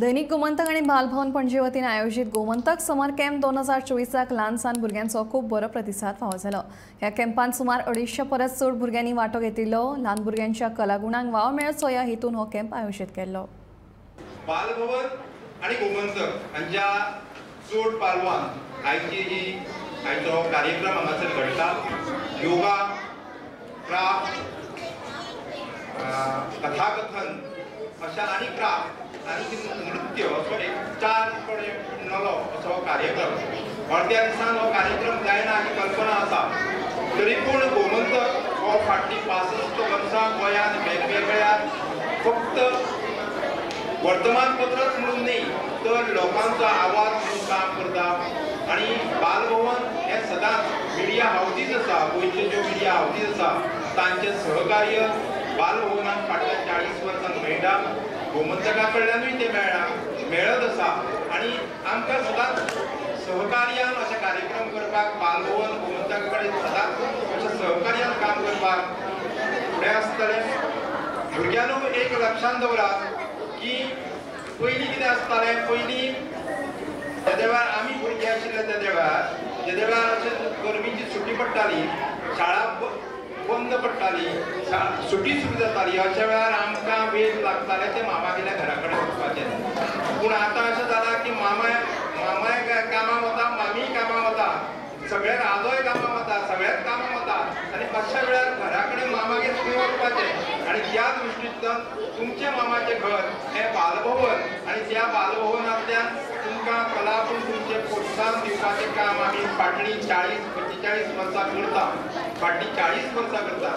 दैनिक गोमंतक आणि बालभवन पणजे वतीन आयोजित गोमंतक समर कॅम्प 2024 ल्हान सान भुरग्यांचो खूब बरो प्रतिसाद फावो जालो। ह्या कॅम्पांत सुमार 250 परस चड भुरग्यांनी वांटो घेतिल्लो। ल्हान भुरग्यांच्या कलागुणांक वाव मेळचो ह्या हेतून हो कॅम्प आयोजित केल्लो। बालभवन आणि गोमंतक हांच्या चड पालवान आयचो कार्यक्रम हांगासर घडटा। योगा, क्राफ्ट, कथाकथन अशा आणि क्राफ्ट आणि नृत्य असो एक 4 नलो असो कार्यक्रम अर्ध्या दिसान हो कार्यक्रम जायना ही कल्पना आसा। तरी पूण गोमंतक हो फाटली 65 वर्सां गोंयांत वेगवेगळ्या फक्त वर्तमानपत्रच म्हणून न्ही तर लोकांचो आवाज म्हणून काम करता। आणि बालभवन हे सदांच मिडिया हाऊजीस आसा, गोंयचे ज्यो मिडिया हाऊजीस आसा तांचे सहकार्य बालभवनाक फाटल्या 40 वर्सांक मेळटा। गोमंतका कडल्यानूय ते मेळत आसा आणि आमकां सदांच सहकार्यान अशे कार्यक्रम करपाक बालभवन गोमंतका कडेन सदांच अशें सहकार्यान काम करपाक फुडें आसतले। भुरग्यांनो एक लक्षांत दवरात की पयलीं कितें आसतालें, पयलीं जेदे वेळार आमी भुरगे आशिल्ले तेदे वेळार अशें गरमेची सुटी पडटाली, शाळा बंद पडटाली, सुटी सुरू जाताली, अशा वेळार आमकां वेळ लागताले ते मामागेल्या घरा कडेन वचपाचें। पूण आतां अशें जालां की मामाय कामां वता, मामीय कामां वता, सगळे आजोय कामां वता, सगळेच कामां वता आनी अशा वेळार घरा कडेन मामागेर खंय वचपाचें। आणि त्या दृश्टींतल्यान तुमचें मामाचें घर हें बालभवन आणि त्या बालभवनांतल्यान तुमकां कलापूण तुमचें प्रोत्साहन दिवपाचें काम आमी फाटलीं 40-45 वर्सां करता, फाटलीं 40 वर्सां करता।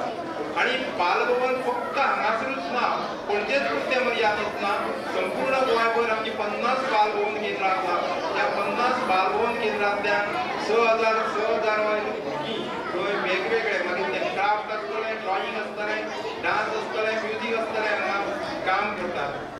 आणि बालभवन फक्त हांगासरूच ना, पणजेच पुरतें मर्यादीत ना, संपूर्ण गोंयभर आमची 50 बालभवन केंद्रां आसा। त्या 50 बालभवन केंद्रांतल्यान 6,000 भुरगीं थंय वेगवेगळे मागीर ते क्राफ्ट आसतलें, ड्रॉइंग आसतलें, डान्स आसतलें, म्युजीक आसतलें हांगा काम करतात।